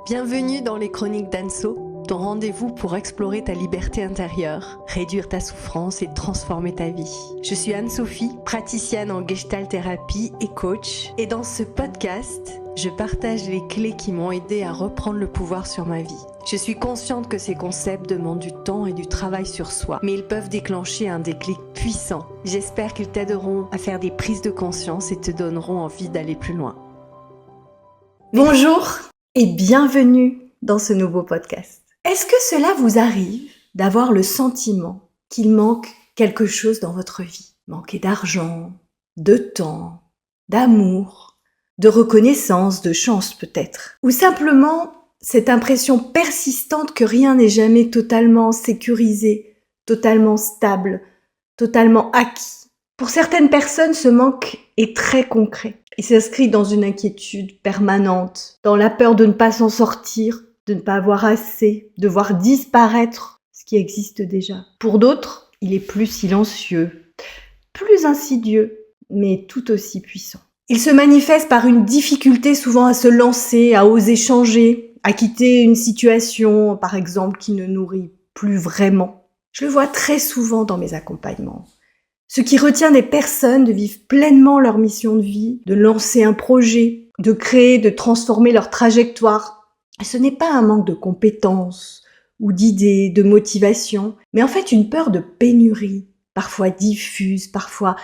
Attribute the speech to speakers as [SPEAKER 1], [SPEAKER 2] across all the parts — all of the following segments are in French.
[SPEAKER 1] Bienvenue dans les Chroniques d'Anso, ton rendez-vous pour explorer ta liberté intérieure, réduire ta souffrance et transformer ta vie. Je suis Anne-Sophie, praticienne en Gestalt thérapie et coach, et dans ce podcast, je partage les clés qui m'ont aidé à reprendre le pouvoir sur ma vie. Je suis consciente que ces concepts demandent du temps et du travail sur soi, mais ils peuvent déclencher un déclic puissant. J'espère qu'ils t'aideront à faire des prises de conscience et te donneront envie d'aller plus loin. Bonjour et bienvenue dans ce nouveau podcast. Est-ce que cela vous arrive d'avoir le sentiment qu'il manque quelque chose dans votre vie ? Manquer d'argent, de temps, d'amour, de reconnaissance, de chance peut-être. Ou simplement cette impression persistante que rien n'est jamais totalement sécurisé, totalement stable, totalement acquis. Pour certaines personnes, ce manque est très concret. Il s'inscrit dans une inquiétude permanente, dans la peur de ne pas s'en sortir, de ne pas avoir assez, de voir disparaître ce qui existe déjà. Pour d'autres, il est plus silencieux, plus insidieux, mais tout aussi puissant. Il se manifeste par une difficulté souvent à se lancer, à oser changer, à quitter une situation, par exemple, qui ne nourrit plus vraiment. Je le vois très souvent dans mes accompagnements. Ce qui retient des personnes de vivre pleinement leur mission de vie, de lancer un projet, de créer, de transformer leur trajectoire. Ce n'est pas un manque de compétences ou d'idées, de motivation, mais en fait une peur de pénurie, parfois diffuse, parfois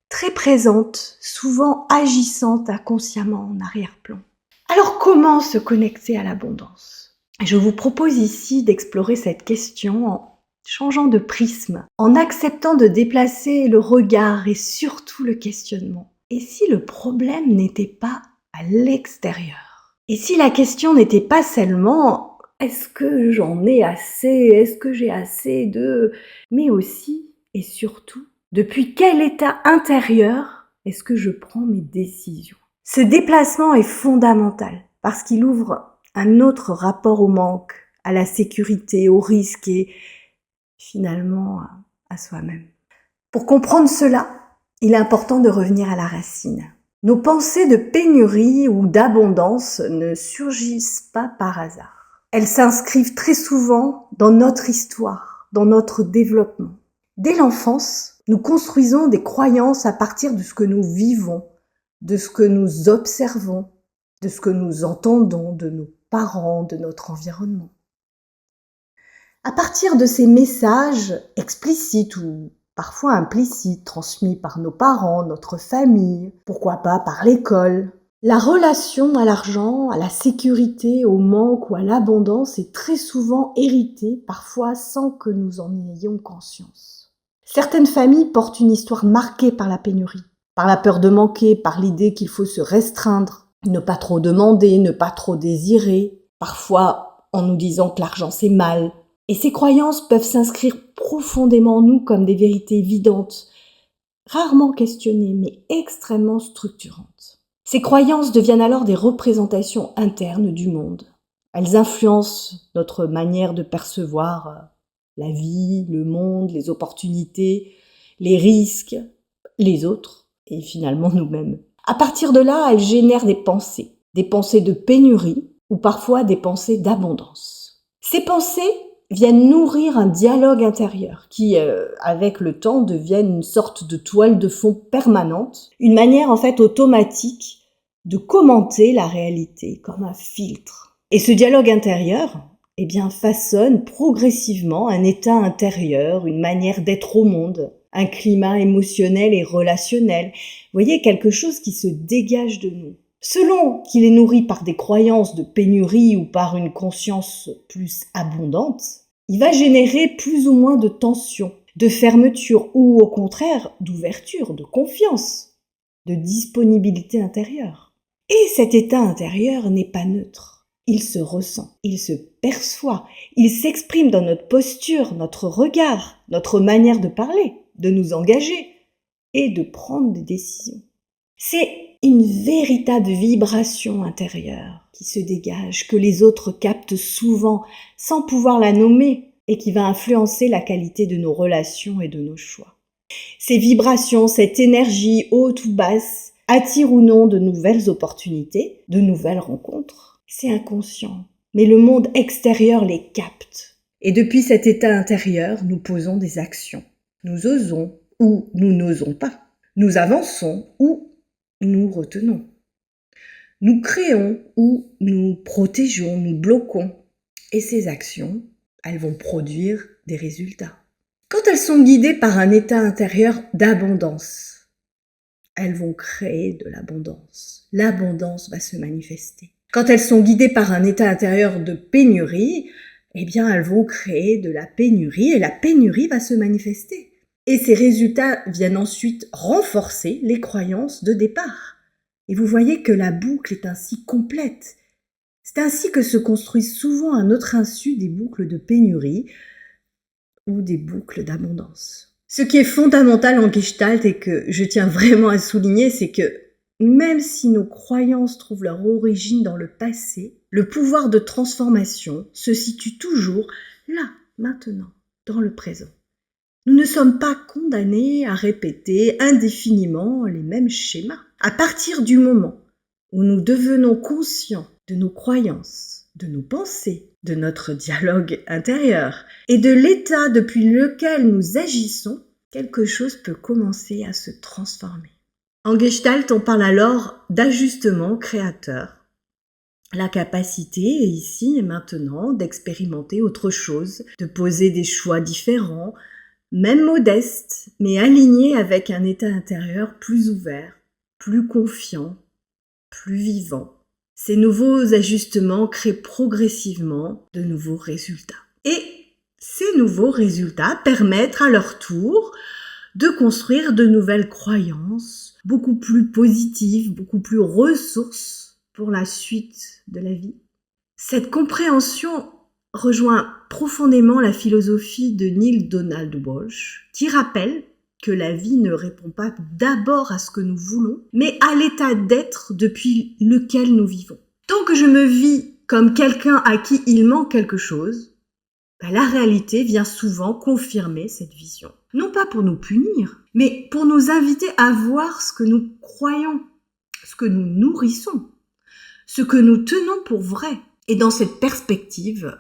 [SPEAKER 1] très présente, souvent agissante inconsciemment en arrière-plan. Alors comment se connecter à l'abondance ? Je vous propose ici d'explorer cette question en changeant de prisme, en acceptant de déplacer le regard et surtout le questionnement. Et si le problème n'était pas à l'extérieur ? Et si la question n'était pas seulement « est-ce que j'en ai assez ? Est-ce que j'ai assez de… » mais aussi et surtout, depuis quel état intérieur est-ce que je prends mes décisions ? Ce déplacement est fondamental parce qu'il ouvre un autre rapport au manque, à la sécurité, au risque et finalement à soi-même. Pour comprendre cela, il est important de revenir à la racine. Nos pensées de pénurie ou d'abondance ne surgissent pas par hasard. Elles s'inscrivent très souvent dans notre histoire, dans notre développement. Dès l'enfance, nous construisons des croyances à partir de ce que nous vivons, de ce que nous observons, de ce que nous entendons de nos parents, de notre environnement. À partir de ces messages explicites ou parfois implicites transmis par nos parents, notre famille, pourquoi pas par l'école, la relation à l'argent, à la sécurité, au manque ou à l'abondance est très souvent héritée, parfois sans que nous en ayons conscience. Certaines familles portent une histoire marquée par la pénurie, par la peur de manquer, par l'idée qu'il faut se restreindre, ne pas trop demander, ne pas trop désirer, parfois en nous disant que l'argent c'est mal. Et ces croyances peuvent s'inscrire profondément en nous comme des vérités évidentes, rarement questionnées, mais extrêmement structurantes. Ces croyances deviennent alors des représentations internes du monde. Elles influencent notre manière de percevoir la vie, le monde, les opportunités, les risques, les autres et finalement nous-mêmes. À partir de là, elles génèrent des pensées de pénurie ou parfois des pensées d'abondance. Ces pensées viennent nourrir un dialogue intérieur qui, avec le temps, deviennent une sorte de toile de fond permanente, une manière en fait automatique de commenter la réalité comme un filtre. Et ce dialogue intérieur, façonne progressivement un état intérieur, une manière d'être au monde, un climat émotionnel et relationnel. Vous voyez, quelque chose qui se dégage de nous. Selon qu'il est nourri par des croyances de pénurie ou par une conscience plus abondante, il va générer plus ou moins de tension, de fermeture ou au contraire d'ouverture, de confiance, de disponibilité intérieure. Et cet état intérieur n'est pas neutre. Il se ressent, il se perçoit, il s'exprime dans notre posture, notre regard, notre manière de parler, de nous engager et de prendre des décisions. C'est une véritable vibration intérieure qui se dégage, que les autres captent souvent sans pouvoir la nommer et qui va influencer la qualité de nos relations et de nos choix. Ces vibrations, cette énergie haute ou basse, attirent ou non de nouvelles opportunités, de nouvelles rencontres. C'est inconscient, mais le monde extérieur les capte. Et depuis cet état intérieur, nous posons des actions. Nous osons ou nous n'osons pas. Nous avançons ou nous retenons. Nous créons ou nous protégeons, nous bloquons. Et ces actions, elles vont produire des résultats. Quand elles sont guidées par un état intérieur d'abondance, elles vont créer de l'abondance. L'abondance va se manifester. Quand elles sont guidées par un état intérieur de pénurie, eh bien, elles vont créer de la pénurie et la pénurie va se manifester. Et ces résultats viennent ensuite renforcer les croyances de départ. Et vous voyez que la boucle est ainsi complète. C'est ainsi que se construisent souvent à notre insu des boucles de pénurie ou des boucles d'abondance. Ce qui est fondamental en Gestalt et que je tiens vraiment à souligner, c'est que même si nos croyances trouvent leur origine dans le passé, le pouvoir de transformation se situe toujours là, maintenant, dans le présent. Nous ne sommes pas condamnés à répéter indéfiniment les mêmes schémas. À partir du moment où nous devenons conscients de nos croyances, de nos pensées, de notre dialogue intérieur et de l'état depuis lequel nous agissons, quelque chose peut commencer à se transformer. En Gestalt, on parle alors d'ajustement créateur. La capacité est ici et maintenant d'expérimenter autre chose, de poser des choix différents, même modestes, mais alignés avec un état intérieur plus ouvert, plus confiant, plus vivant. Ces nouveaux ajustements créent progressivement de nouveaux résultats. Et ces nouveaux résultats permettent à leur tour de construire de nouvelles croyances, beaucoup plus positives, beaucoup plus ressources pour la suite de la vie. Cette compréhension rejoint profondément la philosophie de Neale Donald Walsch, qui rappelle que la vie ne répond pas d'abord à ce que nous voulons, mais à l'état d'être depuis lequel nous vivons. Tant que je me vis comme quelqu'un à qui il manque quelque chose, la réalité vient souvent confirmer cette vision. Non pas pour nous punir, mais pour nous inviter à voir ce que nous croyons, ce que nous nourrissons, ce que nous tenons pour vrai. Et dans cette perspective,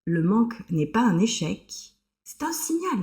[SPEAKER 1] le manque n'est pas un échec, c'est un signal.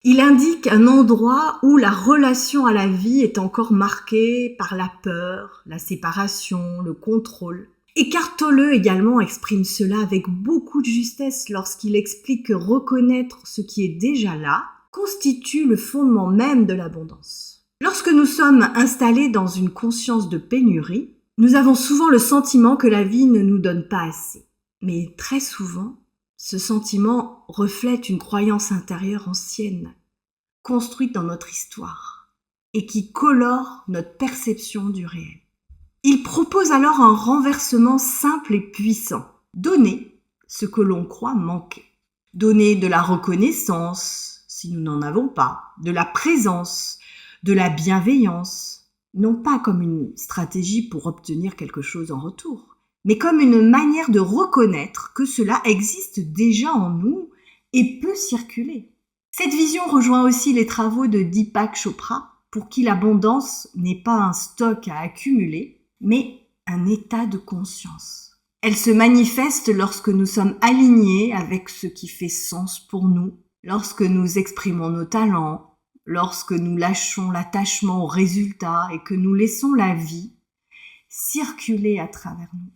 [SPEAKER 1] Il indique un endroit où la relation à la vie est encore marquée par la peur, la séparation, le contrôle. Eckhart Tolle également exprime cela avec beaucoup de justesse lorsqu'il explique que reconnaître ce qui est déjà là constitue le fondement même de l'abondance. Lorsque nous sommes installés dans une conscience de pénurie, nous avons souvent le sentiment que la vie ne nous donne pas assez. Mais très souvent, ce sentiment reflète une croyance intérieure ancienne, construite dans notre histoire, et qui colore notre perception du réel. Il propose alors un renversement simple et puissant. Donner ce que l'on croit manquer. Donner de la reconnaissance, si nous n'en avons pas, de la présence, de la bienveillance, non pas comme une stratégie pour obtenir quelque chose en retour, mais comme une manière de reconnaître que cela existe déjà en nous et peut circuler. Cette vision rejoint aussi les travaux de Deepak Chopra, pour qui l'abondance n'est pas un stock à accumuler, mais un état de conscience. Elle se manifeste lorsque nous sommes alignés avec ce qui fait sens pour nous, lorsque nous exprimons nos talents, lorsque nous lâchons l'attachement aux résultats et que nous laissons la vie circuler à travers nous.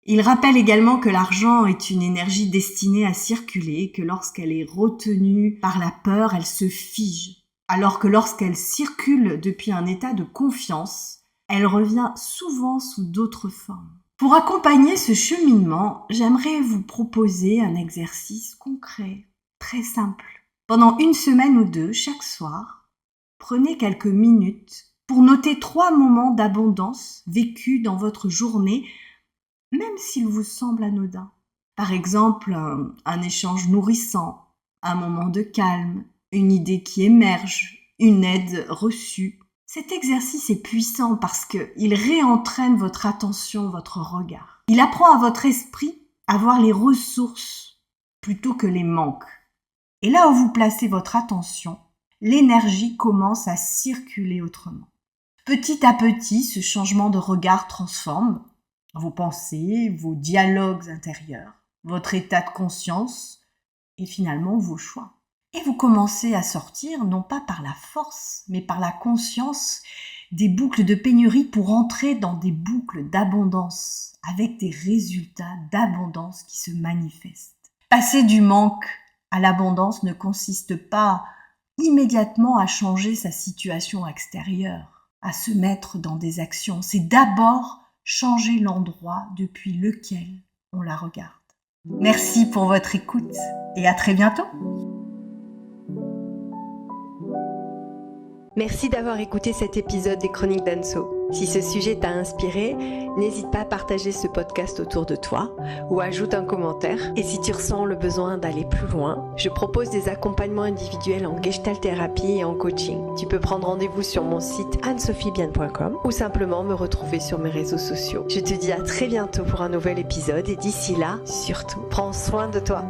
[SPEAKER 1] Il rappelle également que l'argent est une énergie destinée à circuler, que lorsqu'elle est retenue par la peur, elle se fige, alors que lorsqu'elle circule depuis un état de confiance, elle revient souvent sous d'autres formes. Pour accompagner ce cheminement, j'aimerais vous proposer un exercice concret, très simple. Pendant 1 semaine ou 2, chaque soir, prenez quelques minutes pour noter 3 moments d'abondance vécus dans votre journée, même s'il vous semble anodin. Par exemple, un échange nourrissant, un moment de calme, une idée qui émerge, une aide reçue. Cet exercice est puissant parce qu'il réentraîne votre attention, votre regard. Il apprend à votre esprit à voir les ressources plutôt que les manques. Et là où vous placez votre attention, l'énergie commence à circuler autrement. Petit à petit, ce changement de regard transforme vos pensées, vos dialogues intérieurs. votre état de conscience et finalement vos choix. Et vous commencez à sortir, non pas par la force, mais par la conscience des boucles de pénurie pour entrer dans des boucles d'abondance, avec des résultats d'abondance qui se manifestent. Passer du manque à l'abondance ne consiste pas immédiatement à changer sa situation extérieure, à se mettre dans des actions. C'est d'abord changer l'endroit depuis lequel on la regarde. Merci pour votre écoute et à très bientôt.
[SPEAKER 2] Merci d'avoir écouté cet épisode des Chroniques d'Anso. Si ce sujet t'a inspiré, n'hésite pas à partager ce podcast autour de toi ou ajoute un commentaire. Et si tu ressens le besoin d'aller plus loin, je propose des accompagnements individuels en gestalt thérapie et en coaching. Tu peux prendre rendez-vous sur mon site annesophiebien.com ou simplement me retrouver sur mes réseaux sociaux. Je te dis à très bientôt pour un nouvel épisode et d'ici là, surtout, prends soin de toi.